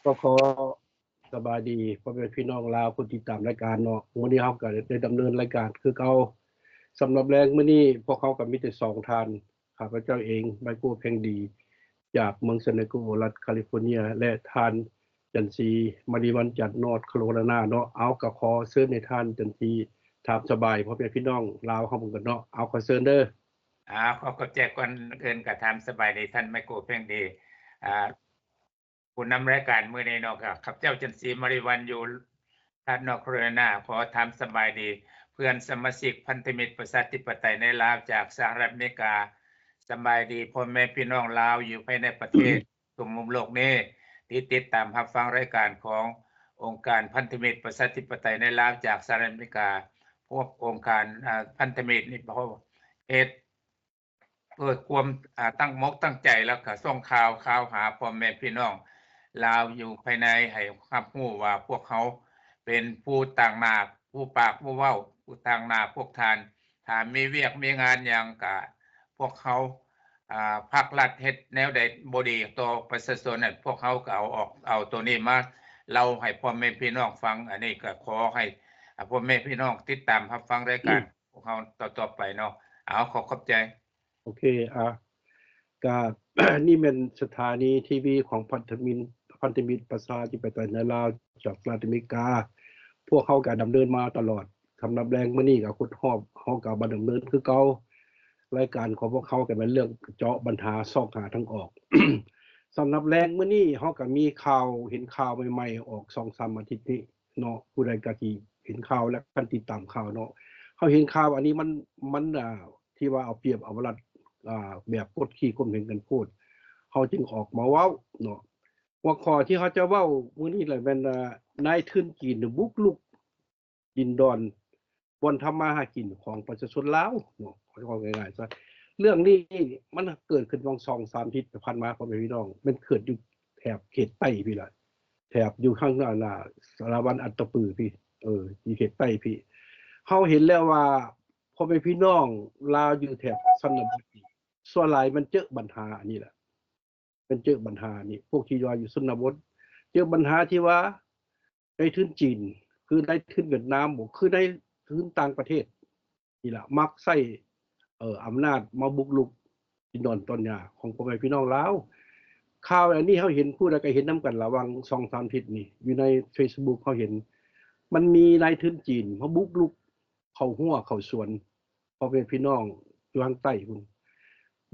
ก็ขอสบายดีพ่อแม่พี่น้องลาวผู้ติดตามรายการเนาะมื้อนี้เฮาก็ได้ดำเนินรายการคือเก่าสำหรับแรงมื้อนี้พวกเขาก็มีแต่2ท่านข้าพเจ้าเองไมโครเพ่งดีจากเมืองซานดิเอโกรัฐแคลิฟอร์เนียและท่านจันทรีมาริวันจากนอร์ทแคโรไลนาเนาะเอาก็ขอเชิญให้ท่านจันทรีถามสบายพ่อแม่พี่น้องลาวเฮาเบิ่งกันเนาะเอาขอเชิญเด้อขอบใจก่อนอื่นก็ถามสบายดีท่านไมโครเพ่งดีผู้นำรายการมื้อนี้เนาะครับข้าพเจ้าจันทรีมาริวันอยู่รัฐนอร์ทแคโรไลนาขอถามสบายดีเพื่อนสมาชิกพันธมิตรประชาธิปไตยในลาวจากสหรัฐอเมริกาสบายดีพ่อแม่พี่น้องลาวอยู่ภายในประเทศทุกมุมโลกนี้ที่ติดตามรับฟังรายการขององค์การพันธมิตรประชาธิปไตยในลาวจากสหรัฐอเมริกาพวกองค์การพันธมิตรนี่เพราะเหตุเพื่อความตั้งมกตั้งใจแล้วก็ส่งข่าวหาพ่อแม่พี่น้องลาวอยู่ภายในให้รับรู้ว่าพวกเขาเป็นผู้ต่างหน้าผู้ปากผู้เว้าผู้ต่างหน้าพวกท่านถ้ามีเวียกมีงานหยังก็พวกเขาภาครัฐเฮ็ดแนวใดบ่ดีต่อประชาชนนั่นพวกเขาก็เอาตัวนี้มาเล่าให้พ่อแม่พี่น้องฟังอันนี้ก็ขอให้พ่อแม่พี่น้องติดตามรับฟังรายการพวกเขาต่อไปเนาะขอบใจโอเคก็ นี่เป็นสถานีทีวีของพันธมิตรประชาธิปไตยในลาวจากสหรัฐอเมริกาพวกเขาก็ดำเนินมาตลอดสำหรับแรงมื้อนี้ก็คุดฮอบเฮาก็บ่ดำเนินคือเก่ารายการของพวกเขาก็เป็นเรื่องเจาะปัญหาซอกหาทางออก สำหรับแรงมื้อนี้เฮาก็มีข่าวเห็นข่าวใหม่ๆออก 2-3 อาทิตย์นี้เนาะผู้ใดก็ที่เห็นข่าวและกันติดตามข่าวเนาะเฮาเห็นข่าวอันนี้มันที่ว่าเอาเปรียบเอารัดแบบกดขี่ข่มเหงกันพูดเขาจึงออกมาเว้าเนาะว่าข้อที่เขาจะเว้ามื้อนี้แหละแม่นนายทุนจีนบุกรุกดินดอนบ่อนทำมาหากินของประชาชนลาวเนาะเอาง่ายๆซะเรื่องนี้มันเกิดขึ้นวัง2-3 อาทิตย์ผ่านมาพ่อแม่พี่น้องมันเกิดอยู่แถบเขตใต้พี่ล่ะแถบอยู่ข้างหน้าสารวันอัตตปือพี่ที่เขตใต้พี่เฮาเห็นแล้วว่าพ่อแม่พี่น้องลาวอยู่แถบชนบทส่วนหลายมันเจอปัญหาอันนี้แหละเป็นเจอปัญหานี่พวกที่อยู่ชนบทเจอปัญหาที่ว่าในทุนจีนคือในทุนเวียดนามบ่คือในทุนต่างประเทศนี่ล่ะมักใช้อำนาจมาบุกรุกดินแดนตอนหญ้าของพ่อแม่พี่น้องลาวข่าวอันนี้เฮาเห็นผู้ใดก็เห็นนํกันระวัง 2-3 อาทิตย์นี่อยู่ใน Facebook เฮาเห็นมันมีนายทุนจีนมาบุกรุกเข้าหัวเข้าสวนพ่อแม่พี่น้องอยู่ทางใต้พุ่น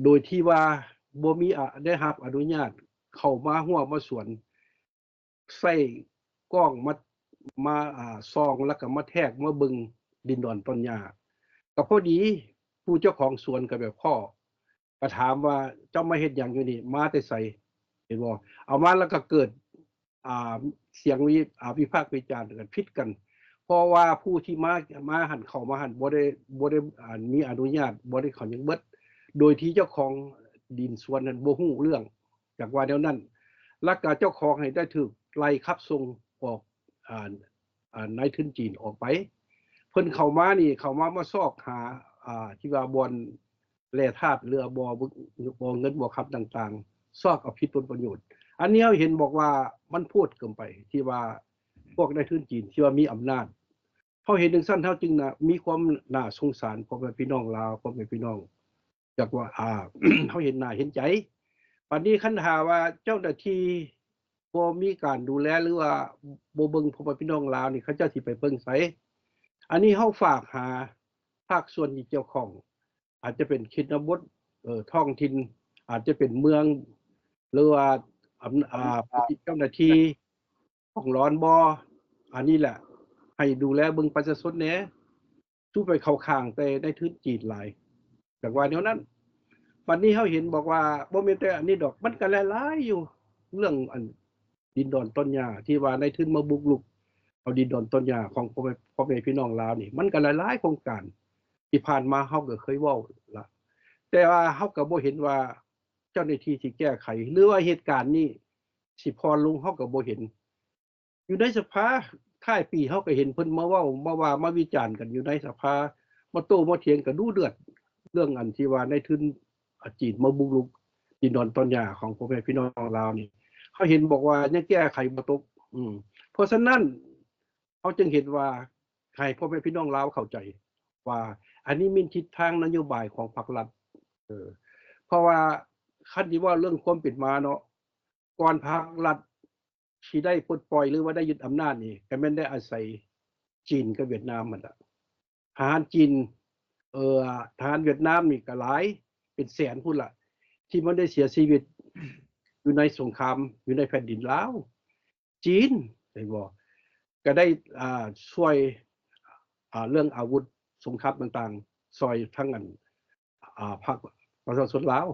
โดยที่ว่าบ่มีได้รับอนุญาตเข้ามาหัวมาสวนใส่กล้องมาส่องแล้วก็มาแทรกมาเบิ่งดินดอนต้นหญ้าก็พอดีผู้เจ้าของสวนก็แบบพ่อก็ถามว่าเจ้ามาเฮ็ดหยังอยู่นี่มาแต่ไสเห็นบ่เอามาแล้วก็เกิดเสียงวิพากษ์วิจารณ์กันผิดกันเพราะว่าผู้ที่มาหันเข้ามาหันบ่ได้มีอนุญาตบ่ได้เข้าหยังเบิดโดยที่เจ้าของดินสวนนั้นบ่ฮู้เรื่องจากว่าแนวนั้นแล้วก็เจ้าของให้ได้ถูกไล่ขับส่งออกนายทุนจีนออกไปเพิ่นเข้ามานี่เข้ามาซอกหาที่ว่าบ่อนแร่ธาตุเรือบ่เงินบ่ครับต่างๆซอกเอาผิดผลประโยชน์อันนี้เราเห็นบอกว่ามันพูดเกินไปที่ว่าพวกนายทุนจีนที่ว่ามีอำนาจเฮาเห็นจังซั่นเฮาจึงมีความน่าสงสารพ่อแม่พี่น้องลาวพ่อแม่พี่น้องจากว่าเฮาเห็นหน้าเห็นใจบัดนี้คันหาว่าเจ้าหน้าที่บ่มีการดูแลหรือว่าบ่เบิ่งพ่อแม่พี่น้องลาวนี่เขาเจ้าสิไปเบิ่งไสอันนี้เฮาฝากหาภาคส่วนที่เกี่ยวข้องอาจจะเป็นชนบทท้องถิ่นอาจจะเป็นเมืองหรือว่าเจ้าหน้าที่ของร้อนบ่อันนี้แหละให้ดูแลเบิ่งประชาชนแหน่สู้ไปเข้าข้างแต่ในทุนจีนหลายจากว่าแนวนั้นวันนี้เฮาเห็นบอกว่าบ่แม่นแต่อันนี้ดอกมันก็หลายๆอยู่เรื่องดินดอนต้นหญ้าที่ว่าในทุนมาบุกรุกเอาดินดอนต้นหญ้าของพ่อแม่พี่น้องลาวนี่มันก็หลายๆโครงการที่ผ่านมาเฮาก็เคยเว้าล่ะแต่ว่าเฮาก็บ่เห็นว่าเจ้าหน้าที่สิแก้ไขหรือว่าเหตุการณ์นี้สิพรลงเฮาก็บ่เห็นอยู่ในสภาท้ายปีเฮาก็เห็นเพิ่นมาเว้ามาว่ามาวิจารณ์กันอยู่ในสภามาโต้มาเถียงกันดูเดือดเรื่องอันที่ว่าในทุนจีนมาบุกรุกดินดอนต้นหญ้าของพ่อแม่พี่น้องลาวนี่ เขาเห็นบอกว่ายังแก้ไขบ่ตกเพราะฉะนั้นเขาจึงเห็นว่าให้พ่อแม่พี่น้องลาวเข้าใจว่าอันนี้มีทิศทางนโยบายของพรรครัฐเพราะว่าคันที่ว่าเรื่องความเป็นมาเนาะก่อนพรรครัฐสิได้ปลดปล่อยหรือว่าได้ยึดอำนาจนี่ก็แม่นได้อาศัยจีนกับเวียดนามมันล่ะทหารจีนทหารเวียดนามนี่ก็หลายเป็นแสนพุ่นล่ะที่มันได้เสียชีวิตอยู่ในสงครามอยู่ในแผ่นดินลาวจีนได้บ่ก็ได้ช่วยเรื่องอาวุธสงครามต่างๆซอยทั้งอันพรรคประชาชนลาว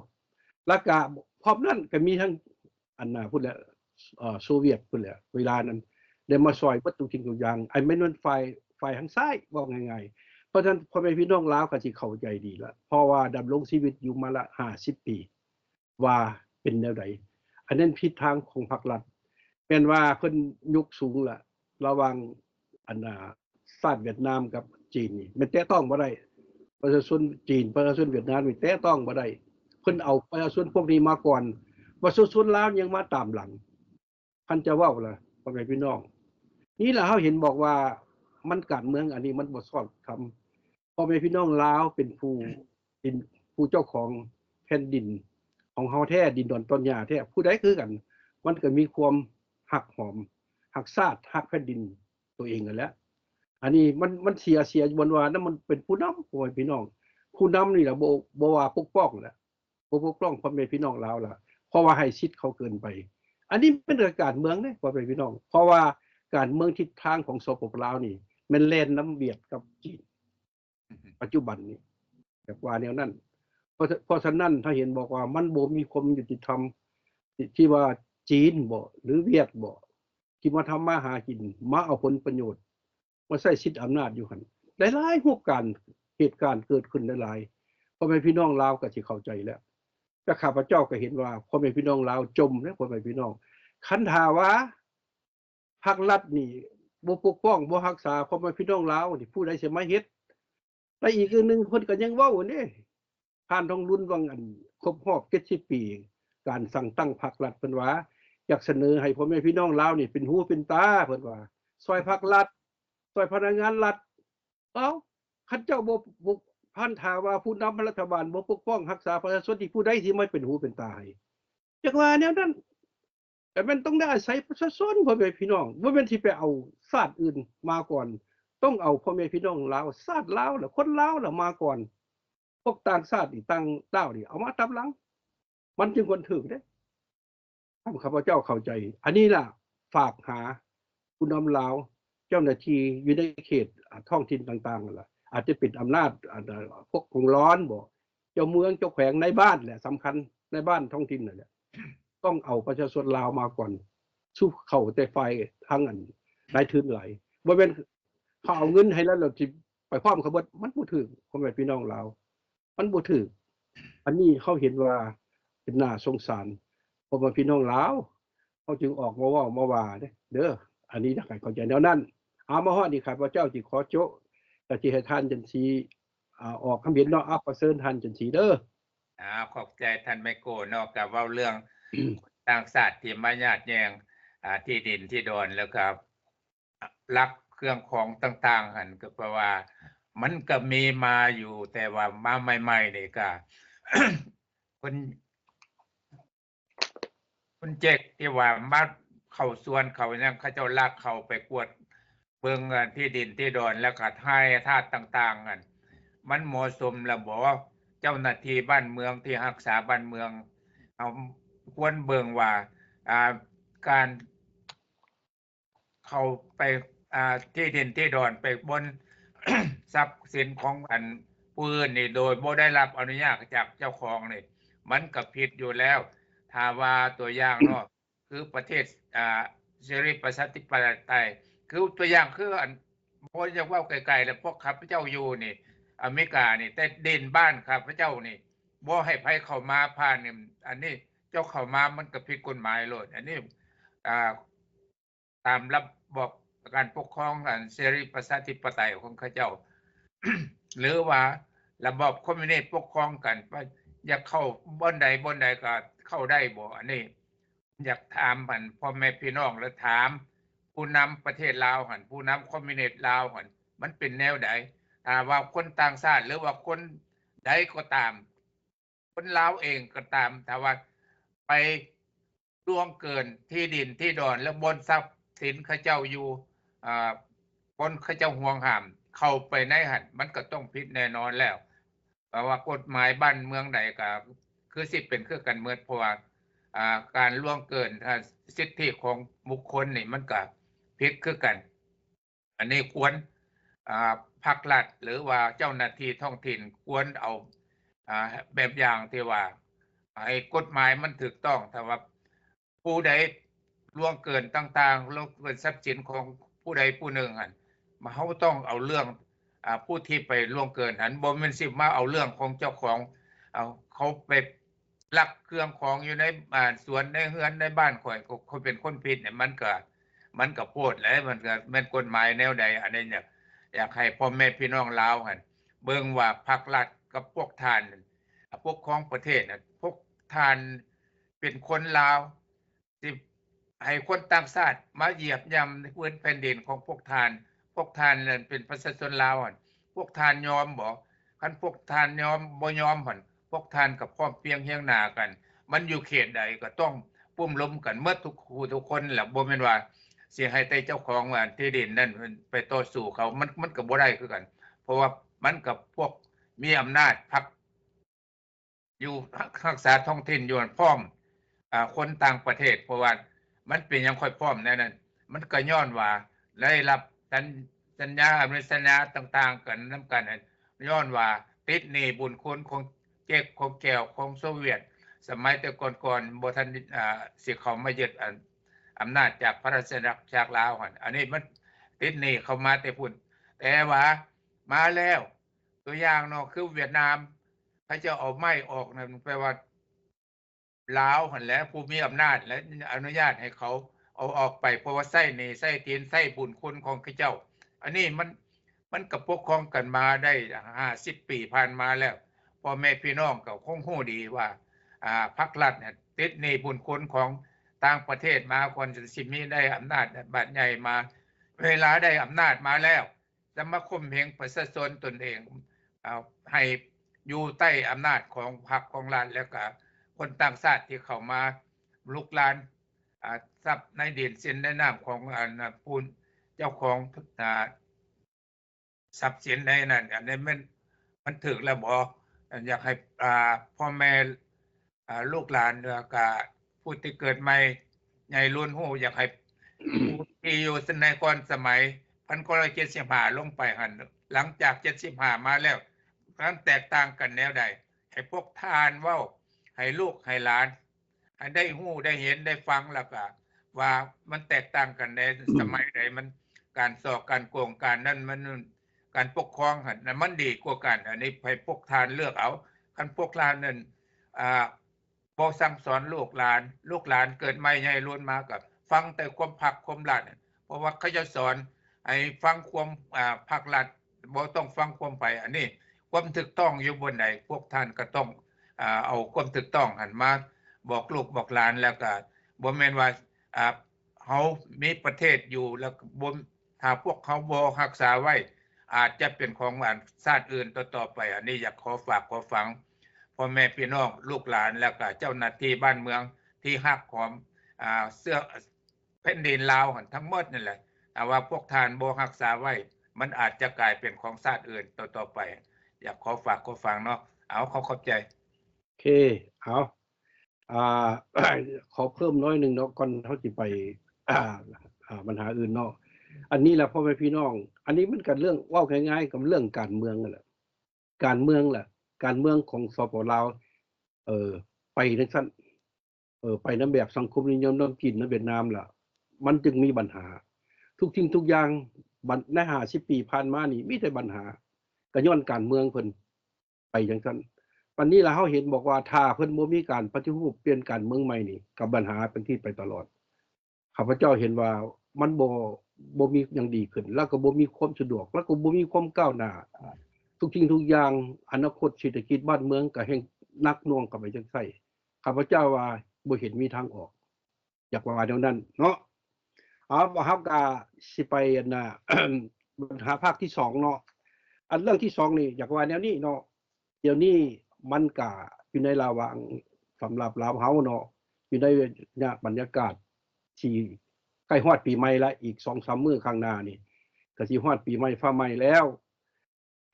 แล้วก็พร้อมนั้นก็มีทั้งอันน่ะพุ่นแหละโซเวียตพุ่นแหละเวลานั้นได้มาซอยเบิดทุกสิ่งทุกอย่างไอ้แม่นฝ่ายทางซ้ายว่าง่ายๆเพราะฉะนั้นพ่อแม่พี่น้องลาวก็สิเข้าใจดีละเพราะว่าดำรงชีวิตอยู่มาละ50ปีว่าเป็นแนวใดอันนั้นทิศทางของพรรครัฐแม่นว่าเพิ่นยกสูงละระหว่างอันชาติเวียดนามกับจีนนี่มันแตะต้องบ่ได้ประชาชนจีนประชาชนเวียดนามนี่แตะต้องบ่ได้เพิ่นเอาประชาชนพวกนี้มาก่อนประชาชนลาวยังมาตามหลังท่านจะเว้าล่ะพ่อแม่พี่น้องนี่ล่ะเฮาเห็นบอกว่ามันการเมืองอันนี้มันบ่สอดคำพ่อแม่พี่น้องลาวเป็นผู้เจ้าของแผ่นดินของเฮาแท้ดินดอนต้นหญ้าแท้ผู้ใดคือกันมันก็มีความฮักหอมฮักชาติฮักแผ่นดินตัวเองนั่นแหละอันนี้มันเสียบนว่านั้นมันเป็นผู้นำพ่อแม่พี่น้องผู้นำนี่ล่ะบ่ว่าปกป้องแหละบ่ปกป้องพ่อแม่พี่น้องลาวล่ะเพราะว่าให้สิทธิ์เขาเกินไปอันนี้เป็นการเมืองเด้พ่อแม่พี่น้องเพราะว่าการเมืองทิศทางของสปปลาวนี่มันแล่นน้ำเวียดกับจีนปัจจุบันนี้แบบว่าแนวนั้นเพราะฉะนั้นถ้าเห็นบอกว่ามันบ่มีความยุติธรรมที่ว่าจีนบ่หรือเวียดบ่ที่มาทำมาหากินมาเอาผลประโยชน์มาใช้สิทธิ์อำนาจอยู่หั่นหลายๆเหตุการณ์เกิดขึ้นหลายๆพ่อแม่พี่น้องลาวก็สิเข้าใจแล้วแต่ข้าพเจ้าก็เห็นว่าพ่อแม่พี่น้องลาวจมแล้วพ่อแม่พี่น้องคันถ้าว่าภาครัฐนี่บ่ปกป้องบ่รักษาพ่อแม่พี่น้องลาวนี่ผู้ใดสิมาเฮ็ดและอีกอันนึงเพิ่นก็ยังเว้าเด้ผ่านทองรุ่นวังอันครบรอบ70ปีการสั่งตั้งภาครัฐเพิ่นว่าอยากเสนอให้พ่อแม่พี่น้องลาวนี่เป็นหูเป็นตาเพิ่นว่าซอยภาครัฐซอยพนักงานรัฐเอ้าคันเจ้าบ่พันธาว่าผู้นำรัฐบาลบ่ปกป้องรักษาประชาชนที่ผู้ใดสิมาเป็นหูเป็นตาให้จักว่าแนวนั้นแต่มันต้องได้อาศัยประชาชนพ่อแม่พี่น้องบ่แม่นสิไปเอาชาติอื่นมาก่อนต้องเอาพ่อแม่พี่น้องลาวชาติลาวล่ะคนลาวล่ะมาก่อนพวกต่างชาตินี่ต่างดาวนี่เอามาตามหลังมันจึงควรถึงเด้ข้าพเจ้าเข้าใจอันนี้ล่ะฝากหาผู้นำลาวเจ้าหน้าที่อยู่ในเขตท้องถิ่นต่างๆนั่นล่ะอาจจะเป็นอำนาจพวกของร้อนบ่เจ้าเมืองเจ้าแขวงในบ้านแหละสำคัญในบ้านท้องถิ่นนั่นแหละต้องเอาประชาชนลาวมาก่อนสู้เข้าแต่ฝ่ายทั้งอันนายทุนหลายบ่แม่นเขาเอาเงินให้แล้วเราสิไปพร้อมเขาเบิดมันบ่ถูกพ่อแม่พี่น้องลาวมันบ่ถูกอันนี้เขาเห็นว่าเป็นน่าสงสารเพราะว่าพี่น้องลาวเขาจึงออกมาเว้ามาว่าเด้ออันนี้อยากให้เข้าใจแนวนั้นเอามาฮอดนี่ข้าพเจ้าสิขอโจะก็สิให้ท่านจันสีออกคำเห็นเนาะอัปเชิญท่านจันสีเด้อขอบใจท่านไมโกเนาะก็เว้าเรื่อง ต่างชาติที่มาญาติแยงที่ดินที่ดอนแล้วก็ลักเครื่องของต่างๆหั่นก็เพราะว่ามันก็มีมาอยู่แต่ว่ามาใหม่ๆนี่ก็ คุณเจกที่ว่ามาเข้าสวนเขายังเขาเจ้าลักเข้าไปกวดเบิ่งที่ดินที่ดอนแล้วก็ทายทาสต่างๆนั่นมันเหมาะสมแล้วบ่เจ้าหน้าที่บ้านเมืองที่รักษาบ้านเมืองเอาควรเบิ่งว่าการเข้าไปที่ดินที่ดอนไปบน ทรัพย์สินของอันผู้อื่นนี่โดยบ่ได้รับอนุญาตจากเจ้าของนี่มันก็ผิดอยู่แล้วถ้าว่าตัวอย่างเนาะคือประเทศเสรีประชาธิปไตยคือตัวอย่างคืออันบ่อยากเว้าไกลๆแล้วพวกข้าพเจ้าอยู่นี่อเมริกานี่แต่เด่นบ้านข้าพเจ้านี่บ่ให้ไผเข้ามาผ่านนี่อันนี้เจ้าเข้ามามันก็ผิดกฎหมายโลดอันนี้ตามระบอบการปกครองอันเสรีประชาธิปไตยของเขาเจ้า หรือว่าระบอบคอมมิวนิสต์ปกครองกันว่าอยากเข้าบ่อนใดก็เข้าได้บ่อันนี้ อยากถามมันพ่อแม่พี่น้องแล้วถามผู้นำประเทศลาวหั่นผู้นำคอมมิวนิสต์ลาวหั่นมันเป็นแนวใดว่าคนต่างชาติหรือว่าคนใดก็ตามคนลาวเองก็ตามถ้าว่าไปล่วงเกินที่ดินที่ดอนและบนทรัพย์สินเขาเจ้าอยู่คนเขาเจ้าห่วงห้ามเข้าไปในหั่นมันก็ต้องผิดแน่นอนแล้วเพราะว่ากฎหมายบ้านเมืองใดก็คือสิเป็นคือกันเมิดเพราะว่าการล่วงเกินสิทธิของบุคคลนี่มันก็ผิดคือกัน อันนี้ควรภาครัฐหรือว่าเจ้าหน้าที่ท้องถิ่นควรเอาแบบอย่างที่ว่าให้กฎหมายมันถูกต้องถ้าว่าผู้ใดล่วงเกินต่างๆล่วงเกินทรัพย์สินของผู้ใดผู้หนึ่งหั่นมาเฮาต้องเอาเรื่องผู้ที่ไปล่วงเกินหั่นบ่แม่นสิมาเอาเรื่องของเจ้าของเขาไปลักเครื่องของอยู่ในสวนในเรือนในบ้านข่อยเขาเป็นคนผิดเนี่ยมันก็โพดแหละมันก็แม่นกฎหมายแนวใดอันนี้เนี่ยอยากให้พ่อแม่พี่น้องลาวหั่นเบิ่งว่าภาครัฐกับพวกท่านปกครองประเทศน่ะพวกท่านเป็นคนลาวสิให้คนต่างชาติมาเหยียบย่ำพื้นแผ่นดินของพวกท่านนั่นเป็นประชาชนลาวหั่นพวกท่านยอมบ่คันพวกท่านยอมบ่ยอมหั่นพวกท่านก็พร้อมเพรียงเฮียงหน้ากันมันอยู่เขตใดก็ต้องปุ้มล้มกันหมดทุกคนแหละบ่แม่นว่าสิให้แต่เจ้าของที่ดินนั่นไปต่อสู้เขามันก็บ่ได้คือกันเพราะว่ามันกับพวกมีอำนาจพรรคอยู่รักษาท้องถิ่นอยู่พร้อมคนต่างประเทศเพราะว่ามันเป็นหยังค่อยพร้อมแน่นั้นมันก็ย้อนว่าได้รับสัญญาสัญญาต่างๆกันนำกันย้อนว่าติดหนี้บุญคุณของเจ๊กของแก้วของโซเวียตสมัยแต่ก่อนบ่ทันสิเข้ามายึดอำนาจจากพระราชอาณาจักรลาวหั่นอันนี้มันติดหนี้เข้ามาแต่พุ่นแต่ว่ามาแล้วตัวอย่างเนาะคือเวียดนามเขาจะเอาไม้ออกนั่นแปลว่าลาวหั่นแหละผู้มีอำนาจและอนุญาตให้เขาเอาออกไปเพราะว่าใช้หนี้ใช้ตีนใช้บุญคุณของเขาเจ้าอันนี้มันก็ปกครองกันมาได้50ปีผ่านมาแล้วพ่อแม่พี่น้องก็คงรู้ดีว่าพรรครัฐเนี่ยติดหนี้บุญคุณของต่างประเทศมาก่อนสิมีได้อำนาจบัดใหญ่มาเวลาได้อำนาจมาแล้วจะมาข่มเหงประชาชนตนเองให้อยู่ใต้อำนาจของพรรคของรัฐแล้วก็คนต่างชาติที่เข้ามาลุกลานทรัพย์ในดินสินในน้ำของผู้เจ้าของทรัพย์สินในนั้นอันนี้มันถึกแล้วบ่อยากให้พ่อแม่ลูกหลานแล้วก็ผู้ที่เกิดใหม่ใหญ่รุ่นฮู้อยากให้ผู้ที่อยู่ในก่อนสมัย1975ลงไปหั่นหลังจาก75มาแล้วมันแตกต่างกันแนวใดให้พวกทานเว้าให้ลูกให้หลานให้ได้ฮู้ได้เห็นได้ฟังแล้วก็ว่ามันแตกต่างกันในสมัยใดมันการสอกการโกงการนั้นมันการปกครองหั่นมันดีกว่ากันอันนี้ให้พวกทานเลือกเอาคันพวกทานนั้นบ่สั่งสอนลูกหลานเกิดใหม่ใหญ่ล้วนมาก็ฟังแต่ความภาคความรัฐเพราะว่าเขาจะสอนให้ฟังความภาครัฐบ่ต้องฟังความไผอันนี้ความถูกต้องอยู่บนใดพวกท่านก็ต้องเอาความถูกต้องหั่นมาบอกลูกบอกหลานแล้วก็บ่แม่นว่าเฮามีประเทศอยู่แล้วบ่ถ้าพวกเขาบ่รักษาไว้อาจจะเป็นของชาติอื่นต่อๆไปอันนี้อยากขอฝากขอฟังพ่อแม่พี่น้องลูกหลานแล้วก็เจ้าหน้าที่บ้านเมืองที่ฮักของเสื้อแผ่นดินลาวหั่นทั้งหมดนั่นแหละว่าพวกท่านบ่รักษาไว้มันอาจจะกลายเป็นของชาติอื่นต่อๆไปอยากขอฝากขอฟังเนาะเอาเข้าใจโอเคเอาขอเพิ่มน้อยนึงเนาะก่อนเฮาสิไปปัญหาอื่นเนาะอันนี้แหละพ่อแม่พี่น้องอันนี้มันก็เรื่องเว้าง่ายๆกับเรื่องการเมืองนั่นแหละการเมืองแหละการเมืองของสปลาวไปจังซั่นไปนำแบบสังคมนิยมนำกินในเวียดนามล่ะมันจึงมีปัญหาทุกสิ่งทุกอย่างใน50ปีผ่านมานี่มีแต่ปัญหาก็ย้อนการเมืองเพิ่นไปจังซั่นวันนี้ล่ะเฮาเห็นบอกว่าถ้าเพิ่นบ่มีการปฏิรูปเปลี่ยนการเมืองใหม่นี่ก็ปัญหาเป็นที่ไปตลอดข้าพเจ้าเห็นว่ามันบ่มีหยังดีขึ้นแล้วก็บ่มีความสะดวกแล้วก็บ่มีความก้าวหน้าทุกสิ่งทุกอย่างอนาคตเศรษฐกิจบ้านเมืองก็แฮ่งหนักหน่วงเข้าไปจังไสข้าพเจ้าว่าบ่เห็นมีทางออก อยากว่าแนวนั้นเนาะเอาเฮาก็สิไปอันน่ะ ปัญหาภาคที่2เนาะอันเรื่องที่2นี่อยากว่าแนวนี้เนาะเดี๋ยวนี้มันก็อยู่ในระหว่างสำหรับลาวเฮาเนาะอยู่ในเนี่ยบรรยากาศที่ใกล้ฮอดปีใหม่แล้วอีก 2-3 มื้อข้างหน้านี่ก็สิฮอดปีใหม่ฟ้าใหม่แล้ว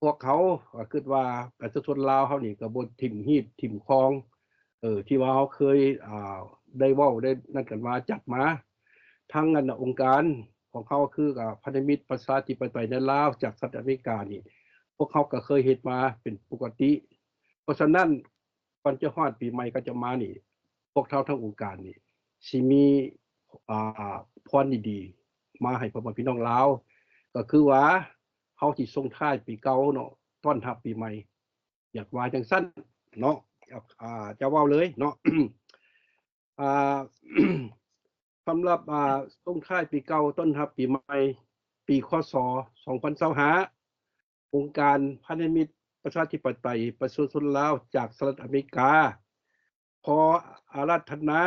พวกเขาก็คิดว่าประชาชนลาวเฮานี่ก็บ่ทิ่มฮีดทิ่มคองที่ว่าเขาเคยได้เว้าได้นั่นกันมาจัดมาทั้งอันองค์การของเขาคือกับพันธมิตรประชาธิปไตยในลาวจากสหรัฐอเมริกานี่พวกเขาก็เคยเฮ็ดมาเป็นปกติเพราะฉะนั้นก่อนจะฮอดปีใหม่ก็จะมานี่พวกเขาทั้งองค์การนี่สิมีพรดีๆมาให้พ่อแม่พี่น้องลาวก็คือว่าเฮาสิส่งท้ายปีเก่าเนาะต้อนรับปีใหม่อยากว่าจังซั่นเนาะจะเว้าเลยเนาะ สำหรับส่งท้ายปีเก่าต้อนรับปีใหม่ปีคศ2025องค์การพันธมิตรประชาธิปไตยประชาชนลาวจากสหรัฐอเมริกาขออาราธนา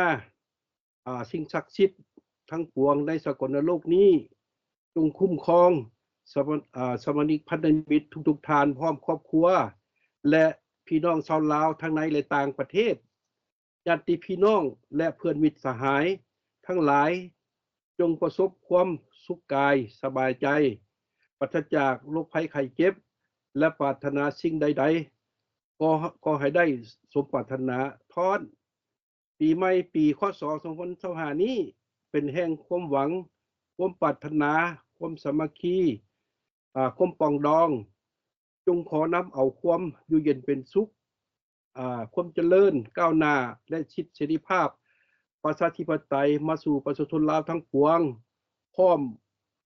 สิ่งศักดิ์สิทธิ์ทั้งปวงในสากลโลกนี้จงคุ้มครองสมาชิกพันธมิตรทุกๆท่านพร้อมครอบครัวและพี่น้องชาวลาวทั้งในและต่างประเทศญาติพี่น้องและเพื่อนมิตรสหายทั้งหลายจงประสบความสุขกายสบายใจปราศจากโรคภัยไข้เจ็บและปรารถนาสิ่งใดๆก็ให้ได้สมปรารถนาทอนปีใหม่ปีคศ2025นี้เป็นแห่งความหวังความปรารถนาความสามัคคีความปรองดองจงขอนำเอาความอยู่เย็นเป็นสุขความเจริญก้าวหน้าและสิทธิเสรีภาพประชาธิปไตยมาสู่ประชาชนลาวทั้งปวงพร้อม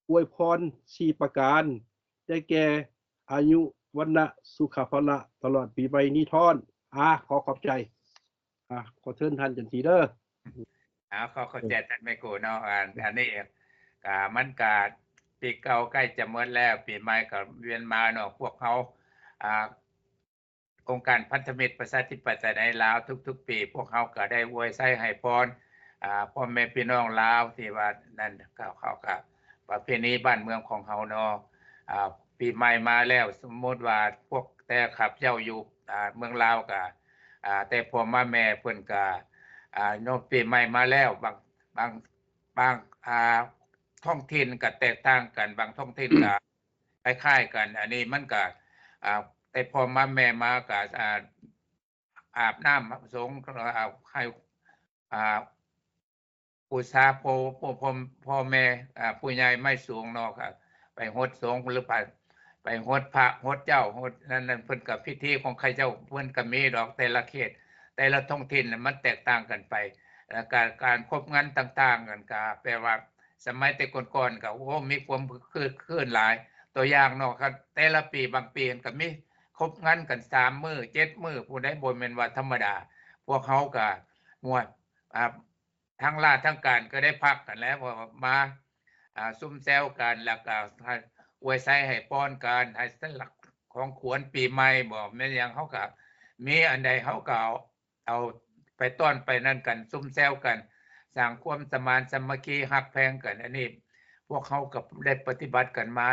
อวยพร4ประการได้แก่อายุวันนะสุขภาละตลอดปีใหม่นี้ทอนขอขอบใจขอเชิญท่านจันทรีเด้อขอเข้าใจท่านแม่ครูเนาะอันนี้มันก็ปีเก่าใกล้จะหมดแล้วปีใหม่ก็เวียนมาเนาะพวกเขาองค์การพันธมิตรประชาธิปไตยในลาวทุกๆปีพวกเขาก็ได้อวยไส้ให้พรพ่อแม่พี่น้องลาวที่ว่านั่นเขาก็ประเพณีบ้านเมืองของเขาเนาะปีใหม่มาแล้วสมมติว่าพวกแต่ขับเจ้าอยู่เมืองลาวก็แต่พ่อมาแม่เพิ่นก็โนปีใหม่มาแล้วบางท้องถิ่นก็แตกต่างกันบางท้องถิ่นก็คล้ายๆกันอันนี้มันก็แต่พอมาแม่มาก็อาบน้ำสงฆ์ให้ผู้ชาพ่อแม่ผู้ใหญ่ไม่สูงเนาะครับไปฮดสงฆ์หรือไปฮดพระฮดเจ้าฮดนั่นเพิ่นก็พิธีของใครเจ้าเพิ่นก็มีดอกแต่ละเขตแต่ละท้องถิ่นมันแตกต่างกันไปและการพบงานต่างๆกันก็แปลว่าสมัยแต่ก่อนๆก็โอ้มีความคืนหลายตัวอย่างเนาะครับแต่ละปีบางปีก็มีครบงานกัน3มื้อ7มื้อผู้ใดบ่แม่นว่าธรรมดาพวกเขาก็ม่วนทั้งราชทั้งการก็ได้พักกันแล้วมาซุ่มแซวกันแล้วก็อวยไส้ให้ป้อนกันให้สลักของขวัญปีใหม่บ่แม่นหยังเฮาก็มีอันใดเฮาก็เอาไปต้อนไปนั่นกันซุ่มแซวกันสร้างความสมานสามัคคีฮักแพงกันอันนี้พวกเขาก็ได้ปฏิบัติกันมา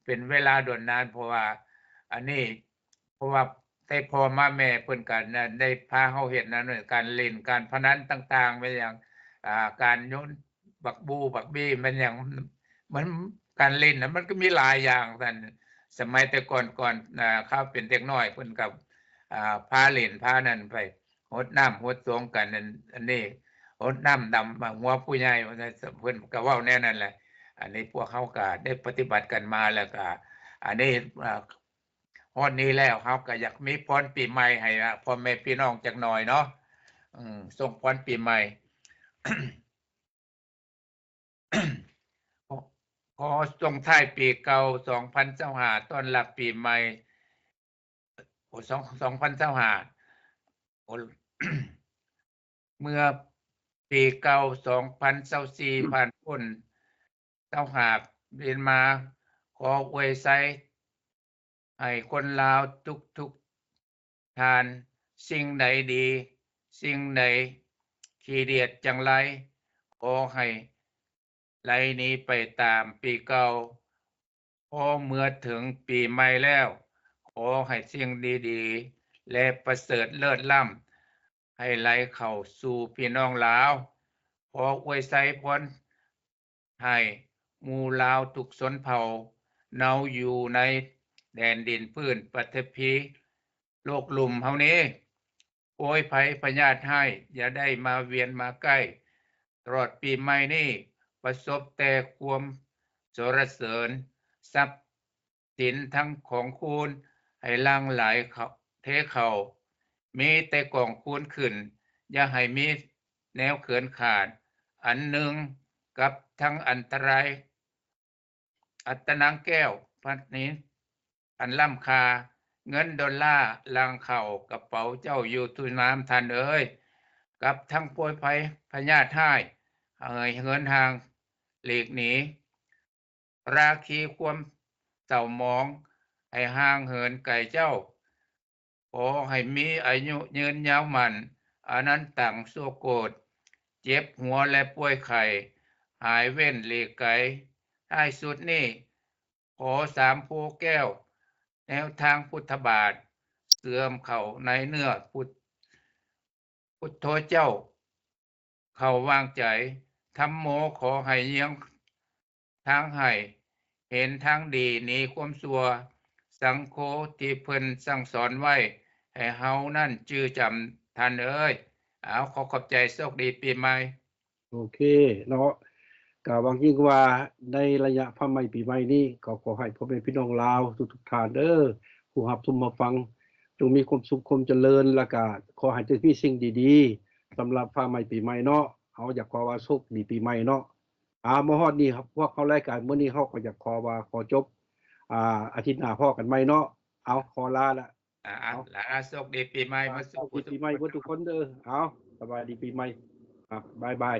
เป็นเวลาโดนนานเพราะว่าอันนี้เพราะว่าแต่พ่อมาแม่เพิ่นก็ได้พาเฮาเฮ็ดนั่นการเล่นการพนันต่างๆเป็นอย่างการโยนบักบูบักบี้มันอย่างมันการเล่นน่ะมันก็มีหลายอย่างซั่นสมัยแต่ก่อนเขาเป็นเด็กน้อยเพิ่นก็พาเล่นพานั่นไปรดน้ำรดสงกันอันนี้รดน้ำดำหัวผู้ใหญ่ว่าซั่นเพิ่นก็เว้าแนวนั้นแหละอันนี้พวกเขาก็ได้ปฏิบัติกันมาแล้วก็อันนี้ฮอดนี้แล้วเฮาก็อยากมีพรปีใหม่ให้พ่อแม่พี่น้องจักหน่อยเนาะส่งพรปีใหม่ ขอส่งท้ายปีเก่า2025ต้อนรับปีใหม่2025เมื่อปีเก่า2024ผ่านพ้น25เดือนมาขออวยไสให้คนลาวทุกท่านสิ่งใดดีสิ่งใดขี้เดียดจังไร ขอให้ไหลนี้ไปตามปีเก่าพอเมื่อถึงปีใหม่แล้วขอให้สิ่งดีๆและประเสริฐเลิศล้ำให้ไหลเข้าสู่พี่น้องลาวขออวยไสพรให้หมู่ลาวทุกชนเผ่าเนาอยู่ในแดนดินพื้นปฐพีโลกลุ่มเฮานี้โอยภัยพยาธิให้อย่าได้มาเวียนมาใกล้ตลอดปีใหม่นี้ประสบแต่ความสรรเสริญทรัพย์สินทั้งของคุณให้หลั่งไหลเขาเทเข้ามีแต่กองคูณขึ้นอย่าให้มีแนวเขินขาดอันหนึ่งกับทั้งอันตรายอัตนังแก้วพัดนี้อันล้ำค่าเงินดอลลาร์ลังเข้ากระเป๋าเจ้าอยู่ทุน้ำทันเอ้ยกับทั้งโปรยภัยพญาติให้เงินทางหลีกหนีราคีความเศร้าหมองให้ห่างเหินไก่เจ้าขอให้มีอายุยืนยาวมันอนันตังสุโกฏเจ็บหัวและป่วยไข้หายเว้นหลีกไกลท้ายสุดนี้ขอสามโพแก้วแนวทางพุทธบาทเสื่อมเข้าในเนื้อพุทโธเจ้าเข้าวางใจธัมโมขอให้เยี่ยงทางให้เห็นทางดีหนีความชั่วสังโฆที่เพิ่นสั่งสอนไว้ให้เฮานั่นจื้อจำท่านเอ้ยเอาขอขอบใจโชคดีปีใหม่ โอเคเนาะก็หวังยิ่งว่าในระยะพระใหม่ปีใหม่นี้ก็ขอให้พ่อแม่พี่น้องลาวทุกๆท่านเด้อผู้รับชมมาฟังจงมีความสุขความเจริญแล้วก็ขอให้จะมีสิ่งดีๆสำหรับพระใหม่ปีใหม่เนาะเอาอยากขอว่าโชคดีปีใหม่เนาะมาฮอดนี้ครับพวกเขารายการมื้อนี้เฮาก็อยากขอว่าขอจบอาทิตย์หน้าพ้อกันใหม่เนาะเอาขอลาละ ลาโชคดีปีใหม่มา สวัสดีปีใหม่เพื่อนทุกคนเด้อเอาสบายดีปีใหม่บ๊ายบาย